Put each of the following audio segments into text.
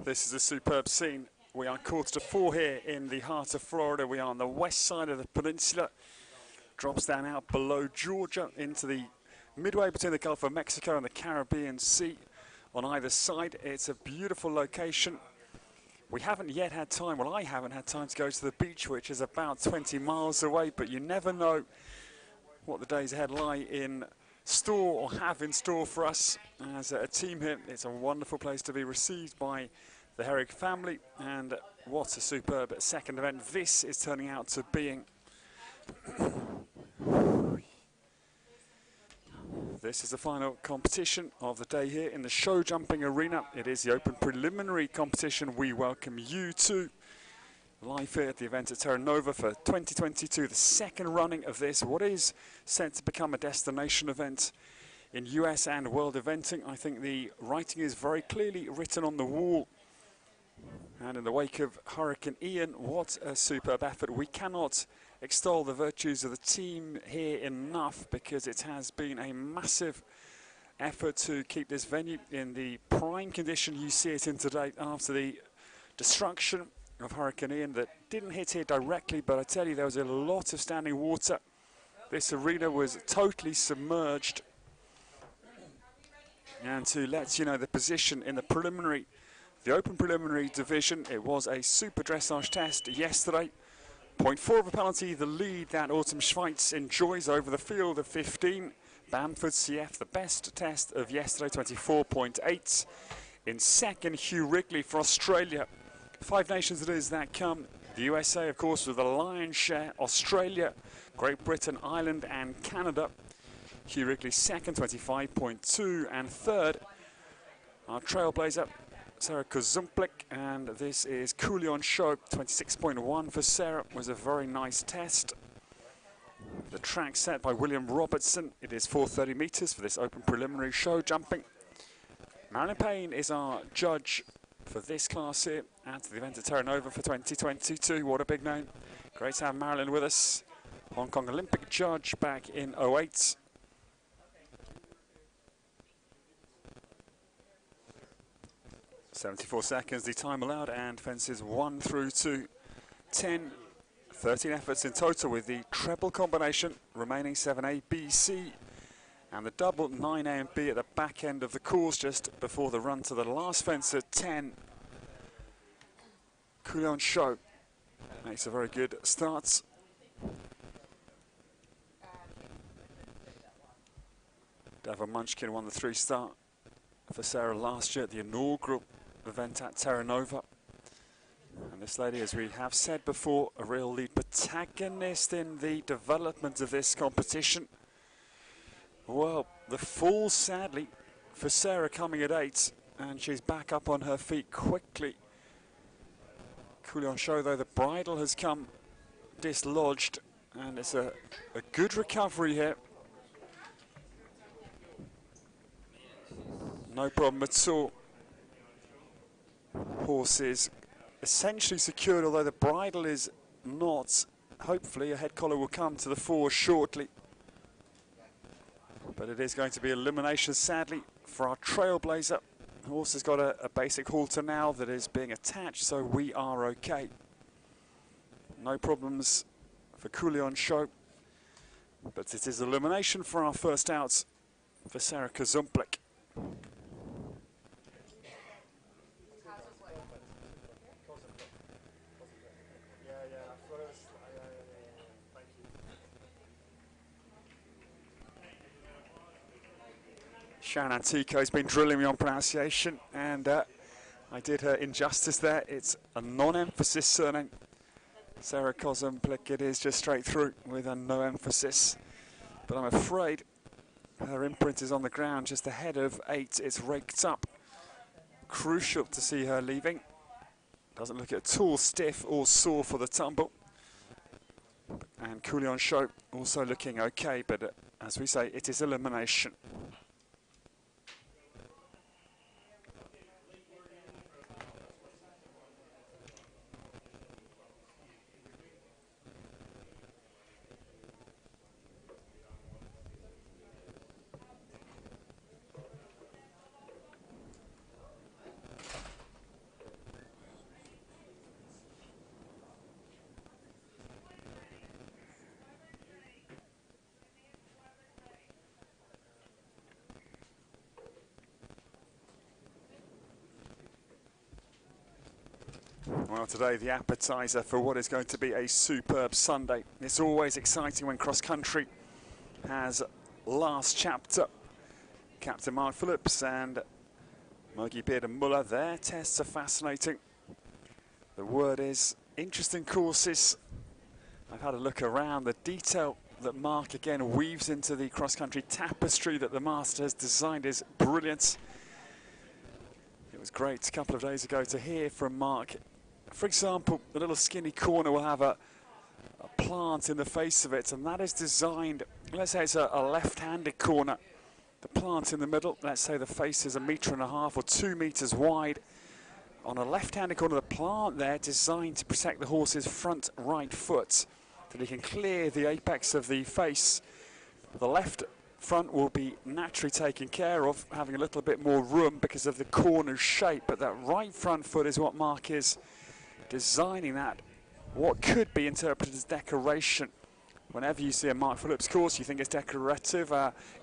This is a superb scene. We are quarter to four here in the heart of Florida. We are on the west side of the peninsula. Drops down out below Georgia into the midway between the Gulf of Mexico and the Caribbean Sea. On either side, it's a beautiful location. We haven't yet had time, well, I haven't had time to go to the beach, which is about 20 miles away, but you never know what the days ahead lie in store or have in store for us as a team here. It's a wonderful place to be received by the Herrig family, and what a superb second event this is turning out to being. This is the final competition of the day here in the show jumping arena. It is the open preliminary competition we welcome you to. Live here at the event at Terra Nova for 2022, the second running of this, what is set to become a destination event in US and world eventing. I think the writing is very clearly written on the wall. And in the wake of Hurricane Ian, what a superb effort. We cannot extol the virtues of the team here enough, because it has been a massive effort to keep this venue in the prime condition you see it in today after the destruction of Hurricane Ian that didn't hit here directly, but I tell you, there was a lot of standing water. This arena was totally submerged. And to let you know the position in the preliminary, the open preliminary division, it was a super dressage test yesterday. 0.4 of a penalty, the lead that Autumn Schweitz enjoys over the field of 15. Bamford CF, the best test of yesterday, 24.8. In second, Hugh Wrigley for Australia. 5 nations it is that come. The USA, of course, with the lion's share. Australia, Great Britain, Ireland and Canada. Hugh Wrigley second, 25.2. And third, our trailblazer, Sarah Kozumplik, and this is Kulion Show, 26.1 for Sarah. Was a very nice test. The track set by William Robertson. It is 430 meters for this open preliminary show jumping. Marilyn Payne is our judge for this class here at the event at Terra Nova for 2022. What a big name. Great to have Marilyn with us. Hong Kong Olympic judge back in 08. .74 seconds the time allowed, and fences 1 through to 10. 13 efforts in total with the treble combination, remaining 7A, B, C, and the double 9A and B at the back end of the course just before the run to the last fence at 10. Kulion Show makes a very good start. Davon Munchkin won the 3-star for Sarah last year at the inaugural event at Terra Nova. And this lady, as we have said before, a real lead protagonist in the development of this competition. Well, the fall, sadly, for Sarah coming at 8, and she's back up on her feet quickly. Kulion Show, though, the bridle has come dislodged, and it's a good recovery here. No problem at all. Horse is essentially secured, although the bridle is not. Hopefully a head collar will come to the fore shortly. But it is going to be elimination, sadly, for our trailblazer. The horse has got a basic halter now that is being attached, so we are okay. No problems for Kulion Show. But it is elimination for our first out for Sarah Kozumplik. Sharon Antico has been drilling me on pronunciation, and I did her injustice there. It's a non-emphasis surname. Sarah Kozumplik, it is just straight through with a no emphasis. But I'm afraid her imprint is on the ground just ahead of 8. It's raked up. Crucial to see her leaving. Doesn't look at all stiff or sore for the tumble. And Kulion Show also looking okay, but as we say, it is elimination. Well, today the appetizer for what is going to be a superb Sunday. It's always exciting when cross-country has last chapter. Captain Mark Phillips and Mogi Beard and Muller, their tests are fascinating. The word is interesting courses. I've had a look around. The detail that Mark again weaves into the cross-country tapestry that the master has designed is brilliant. It was great a couple of days ago to hear from Mark. For example, the little skinny corner will have a plant in the face of it, and that is designed, let's say it's a left-handed corner. The plant in the middle, let's say the face is 1.5 meters or 2 meters wide. On a left-handed corner, the plant there designed to protect the horse's front right foot, that he can clear the apex of the face. The left front will be naturally taken care of, having a little bit more room because of the corner shape, but that right front foot is what Mark is designing, that what could be interpreted as decoration. Whenever you see a Mark Phillips course, you think it's decorative.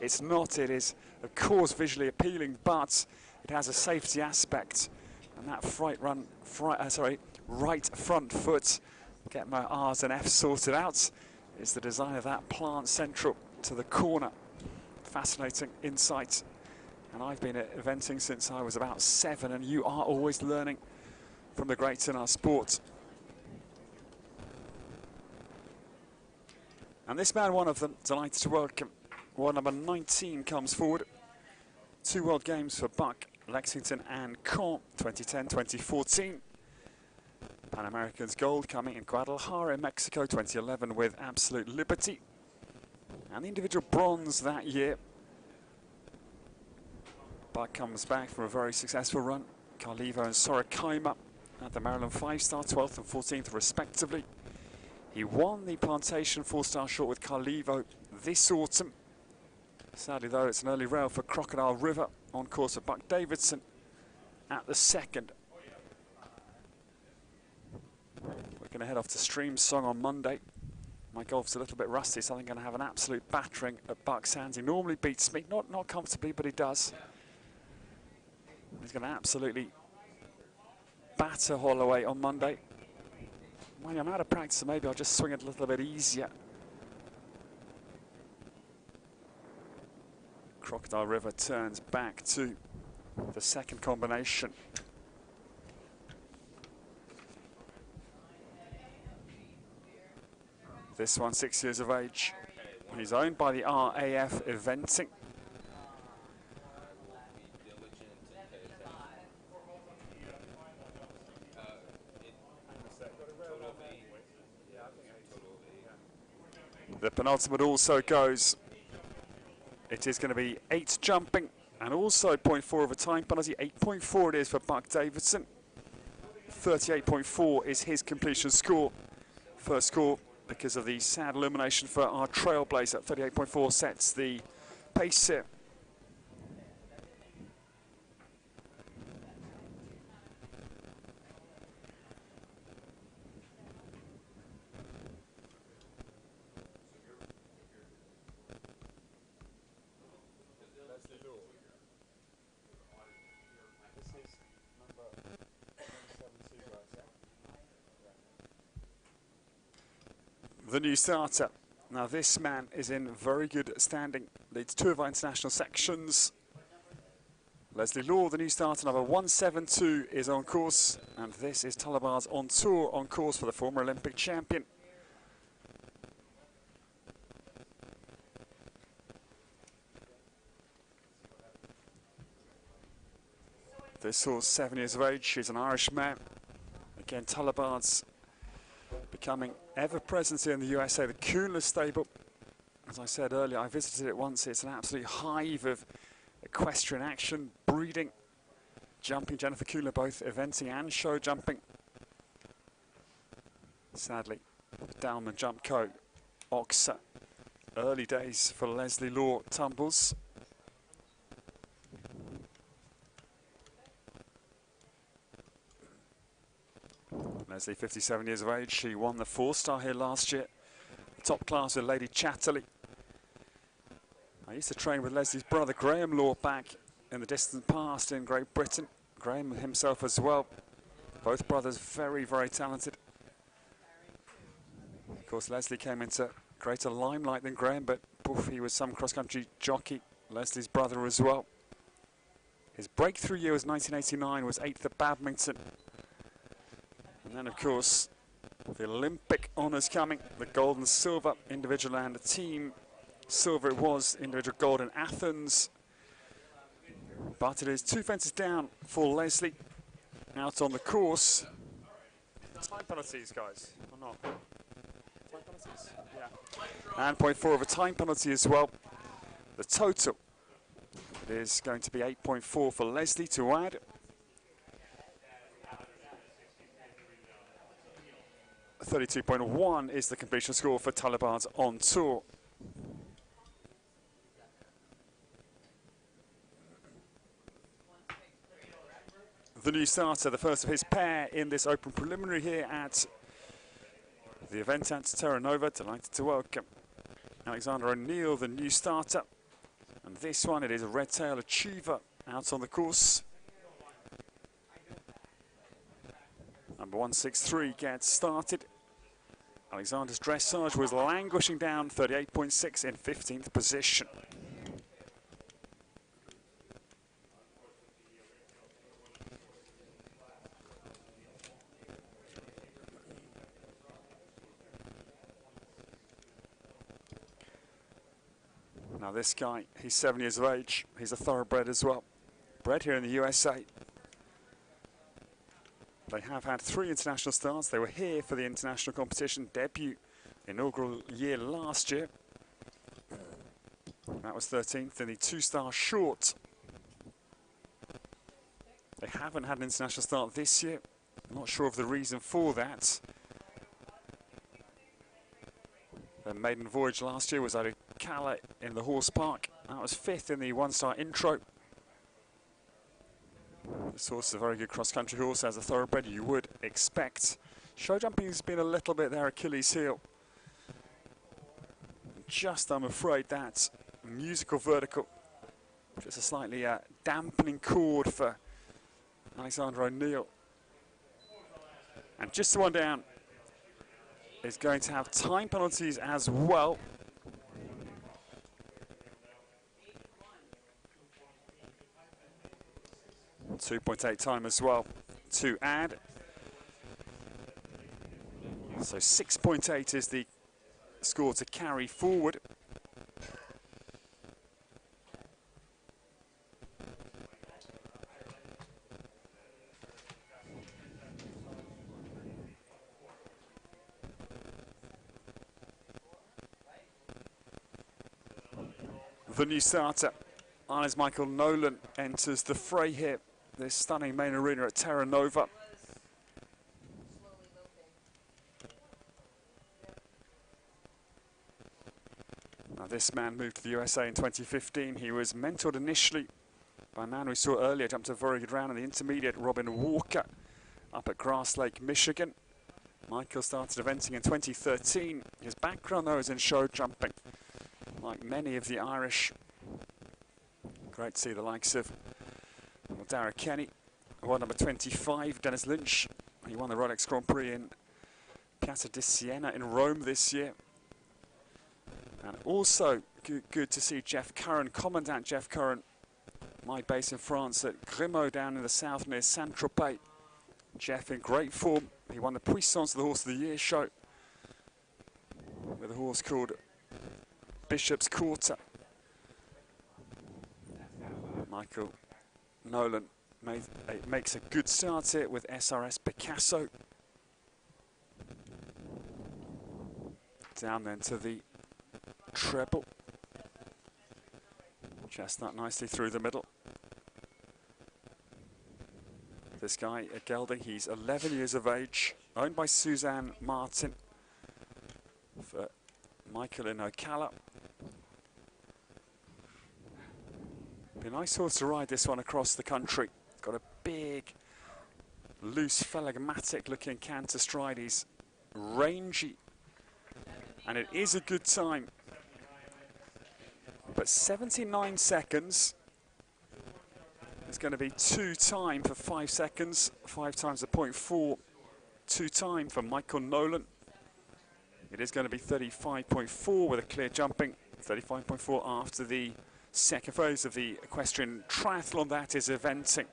It's not. It is, of course, visually appealing, but it has a safety aspect. And that right front foot, get my R's and F's sorted out, is the design of that plant central to the corner. Fascinating insight. And I've been at eventing since I was about 7, and you are always learning from the greats in our sport. And this man, one of them, delighted to welcome. World number 19 comes forward. 2 World Games for Buck, Lexington and Caen, 2010, 2014. Pan Americans gold coming in Guadalajara in Mexico, 2011 with Absolute Liberty. And the individual bronze that year. Buck comes back from a very successful run. Carlivo and Sorakaima at the Maryland 5-star, 12th and 14th respectively. He won the Plantation 4-star short with Carlivo this autumn. Sadly though, it's an early rail for Crocodile River on course of Buck Davidson at the 2nd. We're going to head off to Stream Song on Monday. My golf's a little bit rusty, so I'm going to have an absolute battering at Buck's hands. He normally beats me, not comfortably, but he does. He's going to absolutely batter Holloway on Monday. When I'm out of practice, so maybe I'll just swing it a little bit easier. Crocodile River turns back to the 2nd combination. This one, 6 years of age. He's owned by the RAF Eventing. The penultimate also goes. It is going to be 8 jumping and also 0.4 of a time penalty. 8.4 it is for Buck Davidson. 38.4 is his completion score. First score because of the sad elimination for our trailblazer. 38.4 sets the pace here. The new starter. Now this man is in very good standing. Leads 2 of our international sections. Leslie Law, the new starter, number 172, is on course. And this is Talabar's on tour, on course for the former Olympic champion. This horse, 7 years of age, she's an Irish mare. Again, Talabar's becoming ever present here in the USA. The Kuhnler stable, as I said earlier, I visited it once. It's an absolute hive of equestrian action, breeding, jumping. Jennifer Kuhnler both eventing and show jumping. Sadly, down the jump coat, Oxa. Early days for Leslie Law tumbles. Leslie, 57 years of age, she won the 4-star here last year. Top class with Lady Chatterley. I used to train with Leslie's brother Graham Law back in the distant past in Great Britain. Graham himself as well Both brothers very, very talented. Of course, Leslie came into greater limelight than Graham, but poof, he was some cross-country jockey, Leslie's brother as well. His breakthrough year was 1989, was 8th at Badminton. And then, of course, the Olympic honours coming, the gold and silver, individual and the team. Silver it was, individual gold in Athens. But it is 2 fences down for Leslie out on the course. Time penalties, guys, or not? Time penalties? Yeah. And 0.4 of a time penalty as well. The total is going to be 8.4 for Leslie to add. .32.1 is the completion score for Talibard's on tour. The new starter, the first of his pair in this open preliminary here at the event at Terra Nova. Delighted to welcome Alexander O'Neill, the new starter. And this one, it is a Red Tail Achiever out on the course. Number 163 gets started. Alexander's dressage was languishing down 38.6 in 15th position. Now this guy, he's 7 years of age. He's a thoroughbred as well. Bred here in the USA. They have had 3 international starts. They were here for the international competition debut, inaugural year last year. That was 13th in the 2-star short. They haven't had an international start this year. I'm not sure of the reason for that. Their maiden voyage last year was out of Calais in the horse park. That was 5th in the 1-star intro. This horse is a very good cross-country horse as a thoroughbred, you would expect. Show jumping has been a little bit their Achilles heel. Just, I'm afraid, that musical vertical. Just a slightly dampening chord for Alexander O'Neill. And just the one down is going to have time penalties as well. .8 time as well to add. So 6.8 is the score to carry forward. The new starter, Arnes Michael Nolan, enters the fray here. This stunning main arena at Terra Nova. Now this man moved to the USA in 2015. He was mentored initially by a man we saw earlier, jumped a very good round in the intermediate, Robin Walker, up at Grass Lake, Michigan. Michael started eventing in 2013. His background though is in show jumping, like many of the Irish. Great to see the likes of Dara Kenny, award number 25, Dennis Lynch. He won the Rolex Grand Prix in Piazza di Siena in Rome this year. And also good to see Jeff Curran, Commandant Jeff Curran, my base in France at Grimaud down in the south near Saint-Tropez. Jeff in great form. He won the Puissance of the Horse of the Year show with a horse called Bishop's Quarter. Michael Nolan makes a good start here with SRS Picasso. Down then to the treble. Chestnut nicely through the middle. This guy, a gelding, he's 11 years of age, owned by Suzanne Martin for Michael in Ocala. Be a nice horse to ride this one across the country. Got a big, loose, phlegmatic looking canter stride. He's rangy, and it is a good time. But 79 seconds It's going to be 2 time for 5 seconds, 5 times the 0.4, 2 time for Michael Nolan. It is going to be 35.4 with a clear jumping, 35.4 after the second phase of the equestrian triathlon, that is eventing.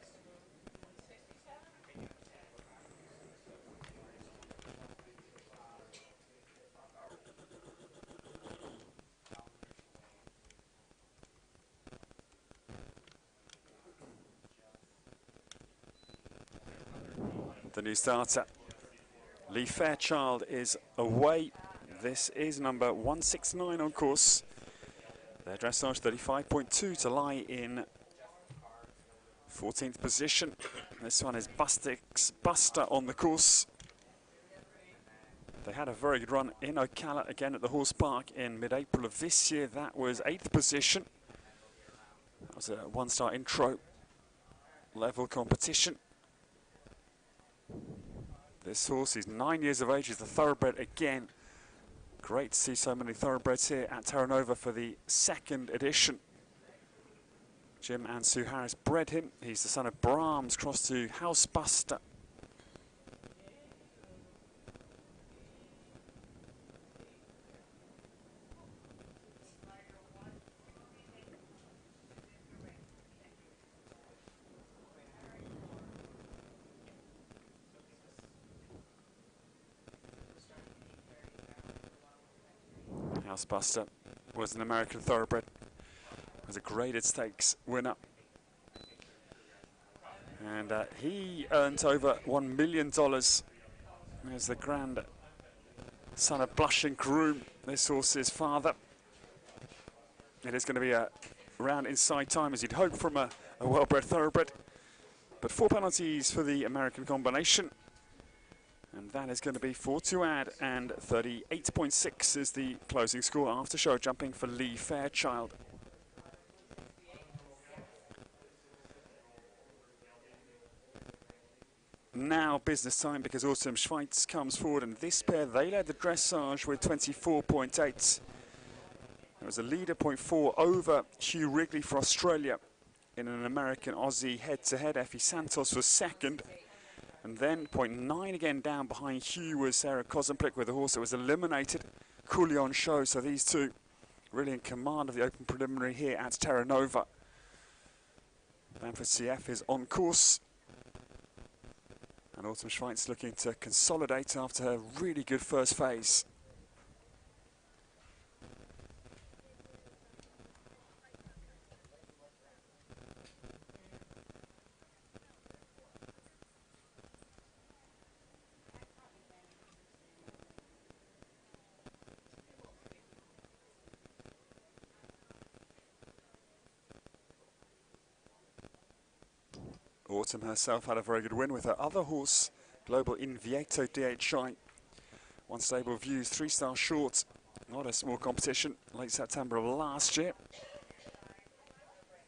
The new starter, Lee Fairchild, is away. This is number 169 on course. Their dressage 35.2 to lie in 14th position. This one is Bustic's Buster on the course. They had a very good run in Ocala again at the Horse Park in mid-April of this year. That was 8th position. That was a one-star intro level competition. This horse is 9 years of age, is the thoroughbred again. Great to see so many thoroughbreds here at Terra Nova for the second edition. Jim and Sue Harris bred him. He's the son of Brahms, crossed to Housebuster. Housebuster was an American thoroughbred, was a graded stakes winner, and he earned over $1 million as the grand son of Blushing Groom, this horse's father. It is going to be a round inside time as you'd hope from a well-bred thoroughbred, but 4 penalties for the American combination. And that is going to be 4 to add, and 38.6 is the closing score after show jumping for Lee Fairchild. Now business time, because Autumn Schweitz comes forward, and this pair, they led the dressage with 24.8. There was a leader 0.4 over Hugh Wrigley for Australia in an American-Aussie head-to-head. Effie Santos was second. And then 0.9 again down behind Hugh was Sarah Kozenplik with a horse that was eliminated, Coulion Show. So these two really in command of the open preliminary here at Terra Nova. Bamford CF is on course. And Autumn Schweitz looking to consolidate after her really good first phase. Autumn herself had a very good win with her other horse, Global Invieto DHI. One stable views, 3-star short, not a small competition, late September of last year.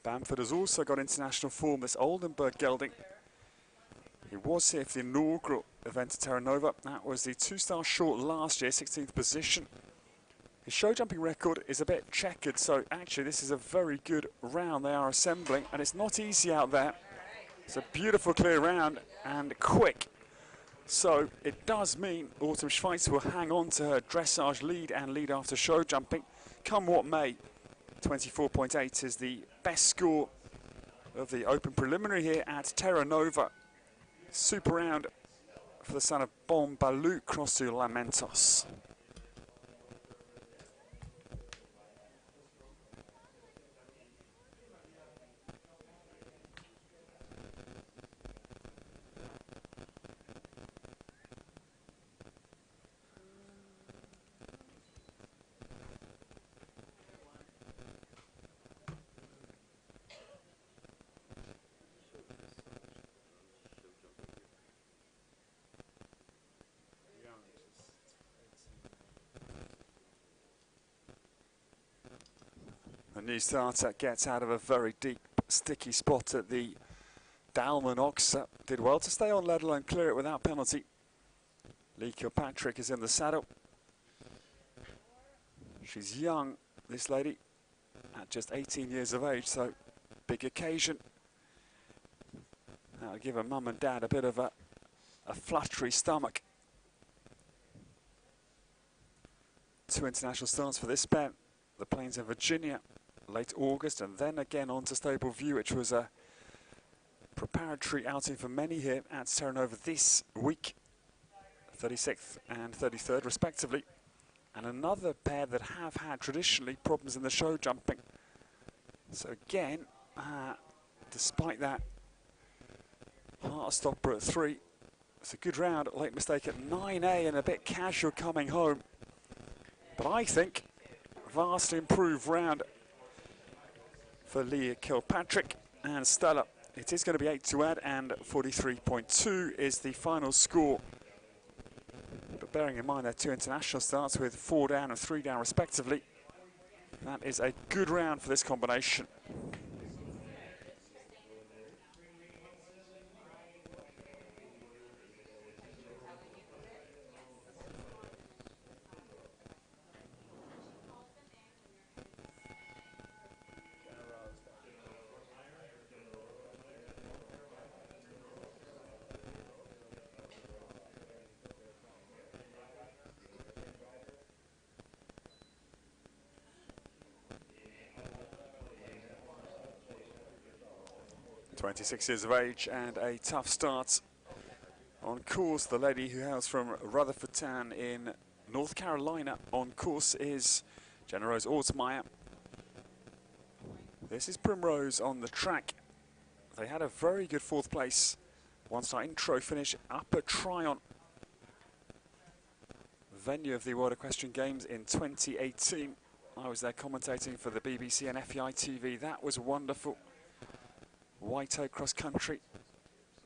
Bamford has also got international form, this Oldenburg gelding. He was here for the inaugural event at Terra Nova. That was the 2-star short last year, 16th position. His show jumping record is a bit checkered, so actually this is a very good round they are assembling, and it's not easy out there. It's a beautiful clear round and quick. So it does mean Autumn Schweitz will hang on to her dressage lead and lead after show jumping, come what may. 24.8 is the best score of the open preliminary here at Terra Nova. Super round for the son of Bon Balou, cross to Lamentos. The new starter gets out of a very deep, sticky spot at the Dalman Oxer. Did well to stay on, let alone clear it without penalty. Lee Kilpatrick is in the saddle. She's young, this lady, at just 18 years of age, so big occasion. That'll give a mum and dad a bit of a fluttery stomach. 2 international starts for this pair. The Plains of Virginia, late August, and then again on to Stable View, which was a preparatory outing for many here at Terranova this week, 36th and 33rd respectively. And another pair that have had traditionally problems in the show jumping. So again, despite that heart stopper at 3, it's a good round. Late mistake at 9A and a bit casual coming home. But I think vastly improved round for Leah Kilpatrick and Stella. It is going to be 8 to add, and 43.2 is the final score. But bearing in mind they're 2 international starts with 4 down and 3 down respectively, that is a good round for this combination. .26 years of age and a tough start. On course, the lady who hails from Rutherford Town in North Carolina. On course is Jenna Rose Ortmeyer. This is Primrose on the track. They had a very good 4th place one-star intro finish up at Tryon, venue of the World Equestrian Games in 2018. I was there commentating for the BBC and FEI TV. That was wonderful. White Oak cross country,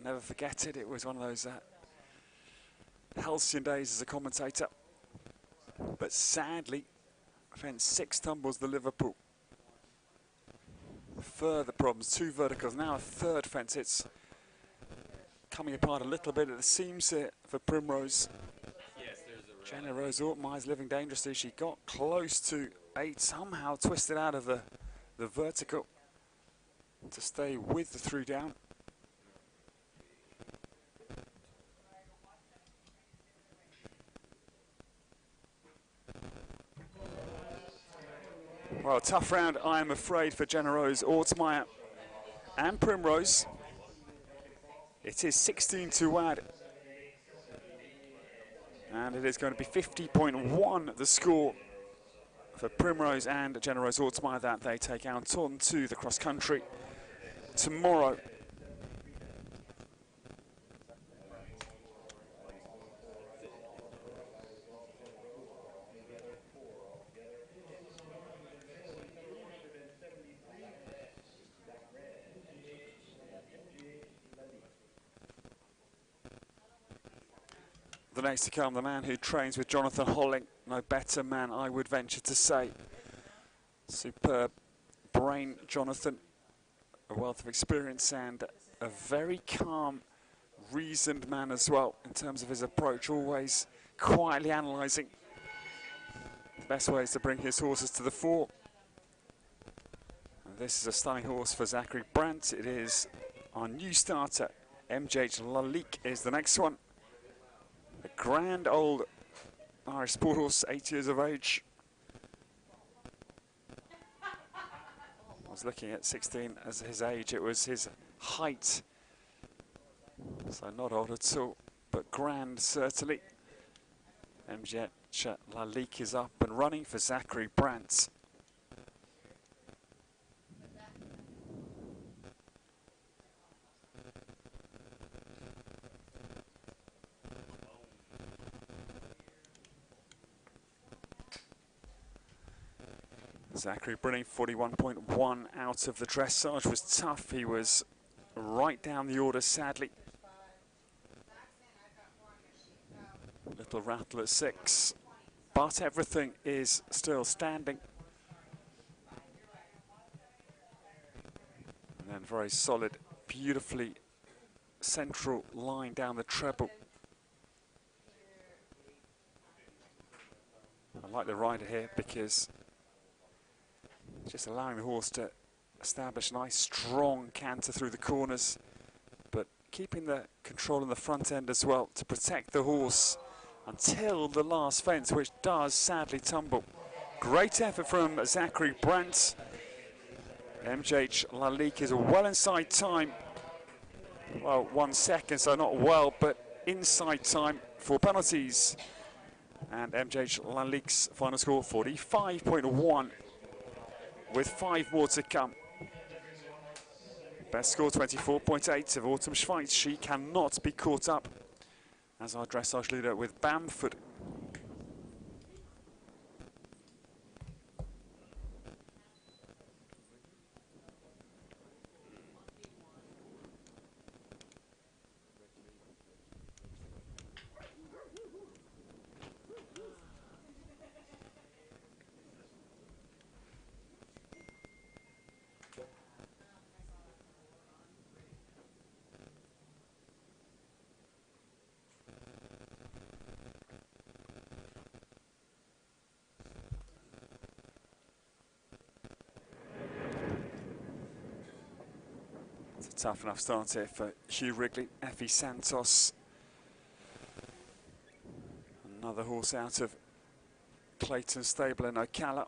never forget it. It was one of those halcyon days as a commentator. But sadly, fence 6 tumbles the Liverpool. Further problems, 2 verticals, now a 3rd fence. It's coming apart a little bit at the seams here for Primrose. Jenna Rose Ortmeyer's living dangerously. She got close to 8, somehow twisted out of the vertical to stay with the 3 down. Well, tough round, I am afraid, for Jenna Rose Ortmeyer and Primrose. It is 16 to add. And it is going to be 50.1 the score for Primrose and Jenna Rose Ortmeyer that they take out on to the cross country tomorrow. The next to come, the man who trains with Jonathan Holling, no better man I would venture to say. Superb brain, Jonathan. A wealth of experience and a very calm, reasoned man as well in terms of his approach, always quietly analysing the best ways to bring his horses to the fore. And this is a stunning horse for Zachary Brandt. It is our new starter. MJH Lalique is the next one. A grand old Irish sport horse, 8 years of age. I was looking at 16 as his age, it was his height. So not old at all, but grand certainly. MJH Lalique is up and running for Zachary Brandt. Zachary bringing 41.1 out of the dressage was tough. He was right down the order, sadly. Little rattle at 6, but everything is still standing. And then very solid, beautifully central line down the treble. I like the rider here because just allowing the horse to establish a nice strong canter through the corners, but keeping the control in the front end as well to protect the horse until the last fence, which does sadly tumble. Great effort from Zachary Brandt. MJH Lalique is well inside time. Well, 1 second, so not well, but inside time for penalties. And MJH Lalique's final score, 45.1, with 5 more to come. Best score, 24.8 of Autumn Schweiz. She cannot be caught up as our dressage leader with Bamford. Tough enough start here for Hugh Wrigley. Effie Santos, another horse out of Clayton Stable in Ocala.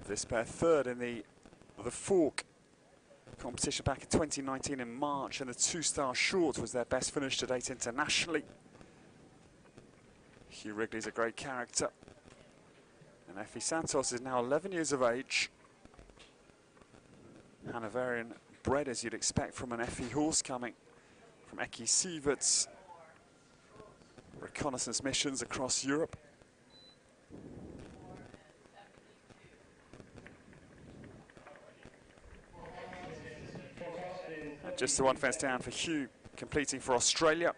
This pair third in the Fork competition back in 2019 in March, and the 2-star short was their best finish to date internationally. Hugh Wrigley's a great character, and Effie Santos is now 11 years of age. Hanoverian bred, as you'd expect from an Effie horse coming from Eki Sievert's reconnaissance missions across Europe. And just the 1 fence down for Hugh, completing for Australia.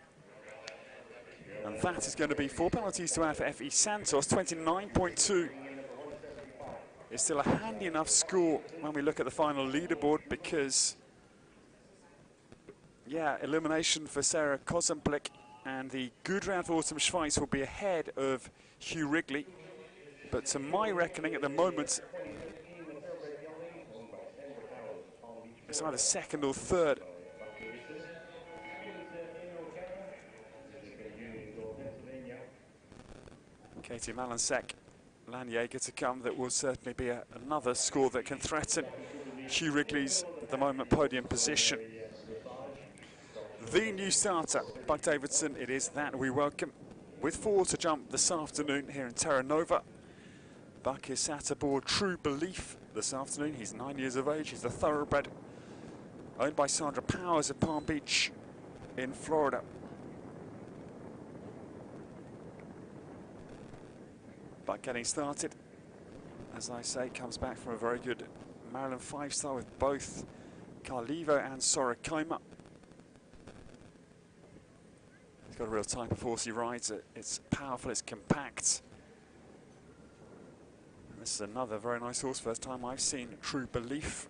And that is going to be 4 penalties to add for Effie Santos. 29.2 is still a handy enough score when we look at the final leaderboard, because, yeah, elimination for Sarah Kozenblick and the good round for Autumn Schweiz will be ahead of Hugh Wrigley. But to my reckoning at the moment, it's either second or third. Katie Malansek, Lanjager to come. That will certainly be another score that can threaten Hugh Wrigley's, at the moment, podium position. The new starter, Buck Davidson, it is that we welcome, with 4 to jump this afternoon here in Terra Nova. Buck is sat aboard True Belief this afternoon. He's 9 years of age. He's a thoroughbred, owned by Sandra Powers at Palm Beach in Florida. Buck getting started, as I say, comes back from a very good Maryland 5-star with both Carlevo and Sorakaima. He's got a real type of horse he rides. It's powerful, it's compact. And this is another very nice horse. First time I've seen True Belief.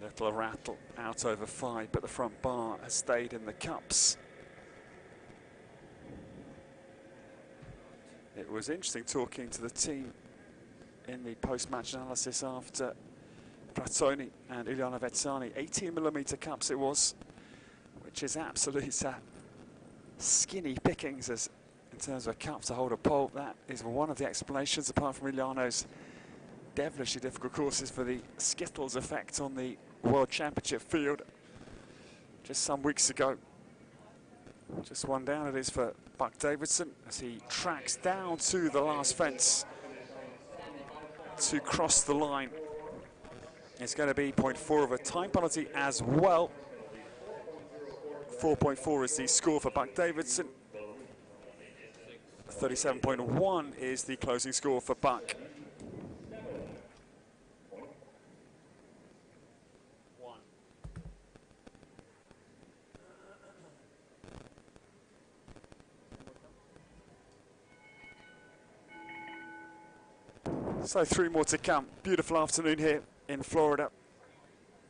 Little rattle out over 5, but the front bar has stayed in the cups. It was interesting talking to the team in the post-match analysis after Pratoni and Ileana Vetsani. 18mm cups it was, which is absolute skinny pickings as in terms of a cup to hold a pole. That is one of the explanations, apart from Ileano's devilishly difficult courses, for the Skittles effect on the World Championship field just some weeks ago. Just one down it is for Buck Davidson as he tracks down to the last fence to cross the line. It's going to be 0.4 of a time penalty as well. 4.4 is the score for Buck Davidson. 37.1 is the closing score for Buck. So 3 more to come. Beautiful afternoon here in Florida.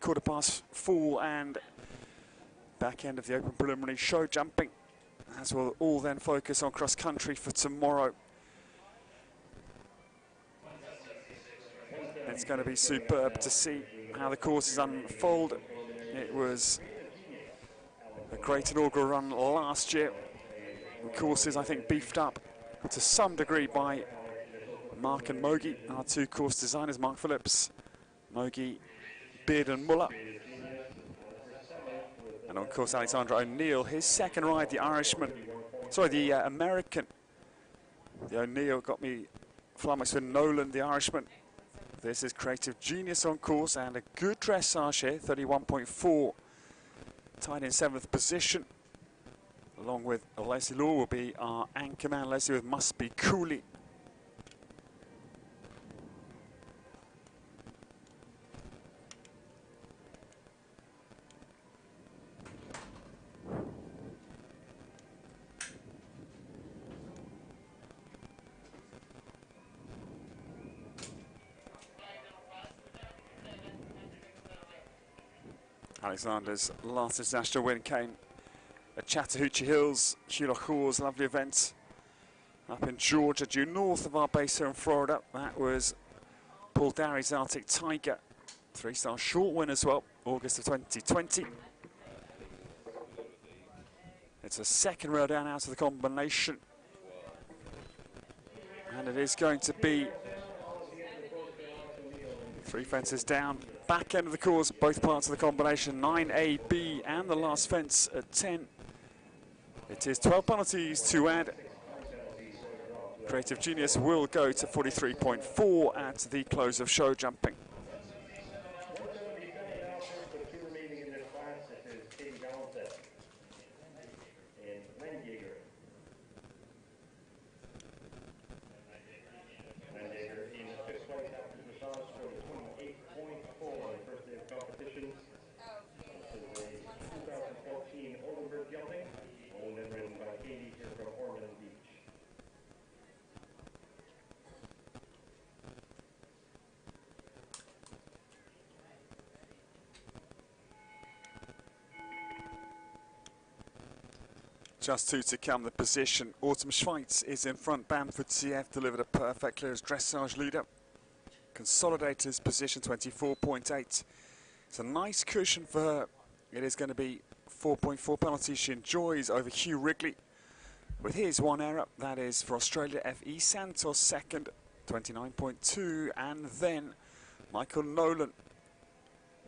4:15 and back end of the open preliminary show jumping, as we'll all then focus on cross country for tomorrow. it's going to be superb to see how the courses unfold. It was a great inaugural run last year. The courses, I think, beefed up to some degree by Mark and Mogi, our two course designers, Mark Phillips, Mogi, Beard and Muller. And of course, Alexander O'Neill, his second ride, the Irishman, sorry, the American. The O'Neill got me flummoxed with Nolan, the Irishman. This is Creative Genius on course and a good dressage here, 31.4, tied in 7th position. Along with Leslie Law will be our anchor man, Leslie with Must Be Cooley. Alexander's last international win came at Chattahoochee Hills, Hulahua's lovely event up in Georgia, due north of our base here in Florida. That was Paul Dowry's Arctic Tiger, 3-star short win as well, August of 2020. It's a second rail down out of the combination. And it is going to be 3 fences down, back end of the course, both parts of the combination, 9A, B, and the last fence at 10. It is 12 penalties to add. Creative Genius will go to 43.4 at the close of show jumping. Just 2 to come, the position. Autumn Schweitz is in front. Bamford CF delivered a perfect clear as dressage leader. Consolidator's position, 24.8. It's a nice cushion for her. It is going to be 4.4 penalties she enjoys over Hugh Wrigley. With his one error, that is for Australia, F.E. Santos second, 29.2. And then Michael Nolan.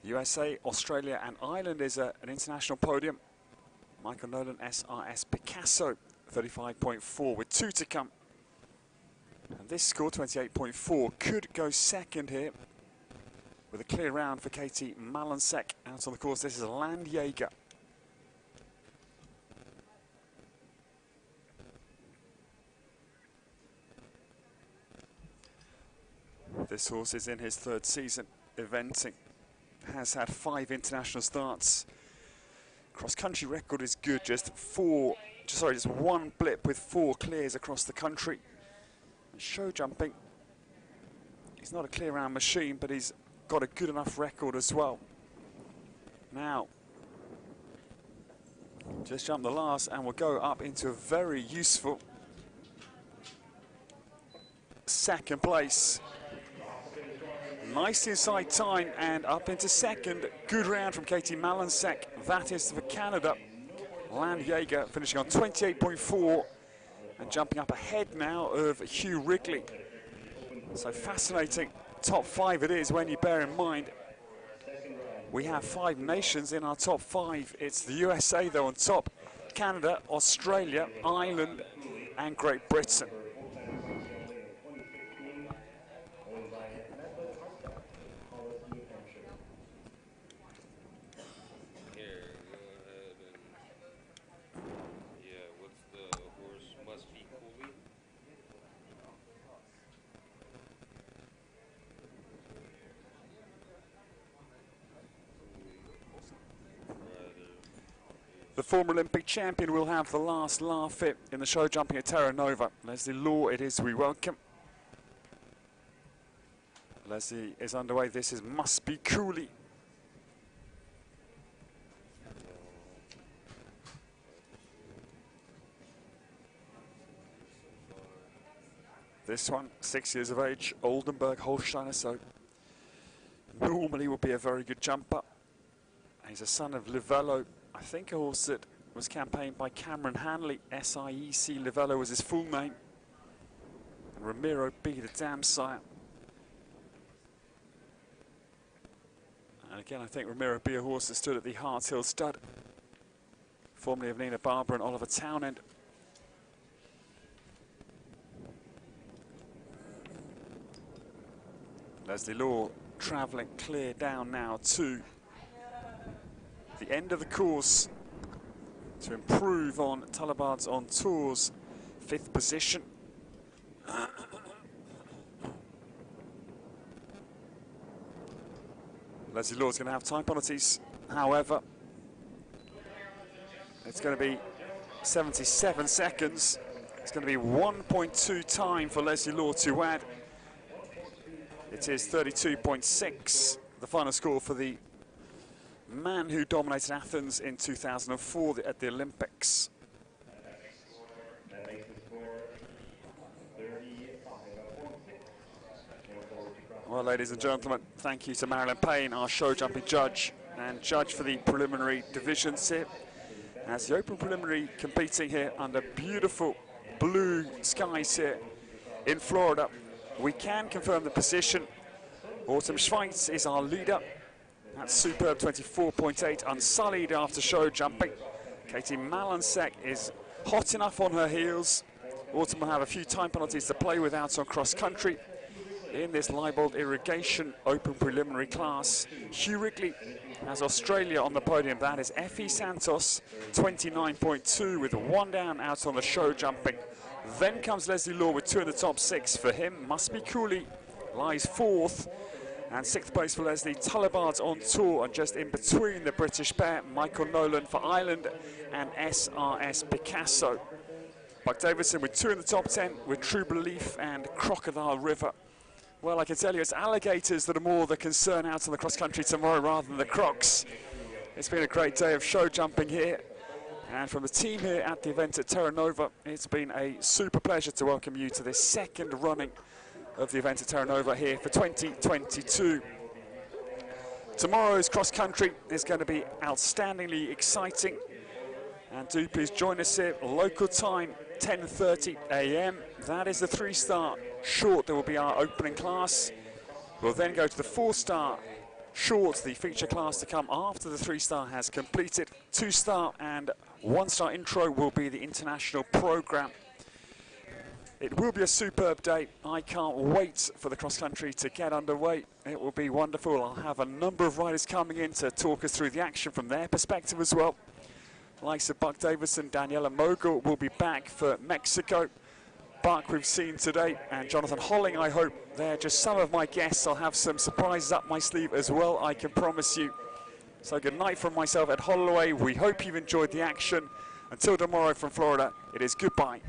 USA, Australia and Ireland is an international podium. Michael Nolan, SRS Picasso, 35.4 with 2 to come. And this score, 28.4, could go second here with a clear round for Katie Malansek out on the course. This is Landjager. This horse is in his 3rd season eventing. Has had 5 international starts. Cross-country record is good, just 1 blip with 4 clears across the country. And show jumping, he's not a clear round machine, but he's got a good enough record as well. Now, just jump the last and we'll go up into a very useful 2nd place. Nice inside time and up into 2nd. Good round from Katie Malansek. That is for Canada. Landjager finishing on 28.4 and jumping up ahead now of Hugh Wrigley. So fascinating. Top 5 it is when you bear in mind we have 5 nations in our top 5. It's the USA though on top. Canada, Australia, Ireland and Great Britain. The former Olympic champion will have the last laugh in the show jumping at Terra Nova. Leslie Law it is we welcome. Leslie is underway. This is Must Be Cooley. This one, 6 years of age, Oldenburg Holsteiner, so normally would be a very good jumper. He's a son of Livello, I think a horse that was campaigned by Cameron Hanley. SIEC Livello was his full name. And Ramiro B, the dam sire. And again, I think Ramiro B, a horse that stood at the Harts Hill Stud, formerly of Nina Barber and Oliver Townend. Leslie Law travelling clear down now to the end of the course to improve on Tullibard's on Tour's 5th position. Leslie Law's going to have time penalties, however. It's going to be 77 seconds. It's going to be 1.2 time for Leslie Law to add. It is 32.6, the final score for the man who dominated Athens in 2004 at the Olympics. Well, ladies and gentlemen, thank you to Marilyn Payne, our show jumping judge and judge for the preliminary divisions here. As the open preliminary competing here under beautiful blue skies here in Florida. We can confirm the position. Autumn Schweitz is our leader. That's superb 24.8, unsullied after show jumping. Katie Malansek is hot enough on her heels. Autumn will have a few time penalties to play with out on cross country. In this Leibold Irrigation open preliminary class, Hugh Wrigley has Australia on the podium. That is Effie Santos, 29.2 with 1 down out on the show jumping. Then comes Leslie Law with 2 in the top 6 for him. Must Be Cooley lies 4th. And 6th place for Leslie. Tullibard's on Tour, and just in between the British pair, Michael Nolan for Ireland and SRS Picasso. Buck Davidson with 2 in the top 10 with True Belief and Crocodile River. Well, I can tell you it's alligators that are more the concern out on the cross country tomorrow rather than the crocs. It's been a great day of show jumping here. And from the team here at the event at Terra Nova, it's been a super pleasure to welcome you to this 2nd running of the event at Terra Nova here for 2022. Tomorrow's cross country is going to be outstandingly exciting. And do please join us here, local time, 10:30 a.m. That is the 3-star short that will be our opening class. We'll then go to the 4-star short, the feature class to come after the 3-star has completed. 2-star and 1-star intro will be the international program. It will be a superb day. I can't wait for the cross-country to get underway. It will be wonderful. I'll have a number of riders coming in to talk us through the action from their perspective as well. Likes of Buck Davidson, Daniela Mogul will be back for Mexico. Buck we've seen today, and Jonathan Holling, I hope. They're just some of my guests. I'll have some surprises up my sleeve as well, I can promise you. So good night from myself at Holloway. We hope you've enjoyed the action. Until tomorrow from Florida, it is goodbye.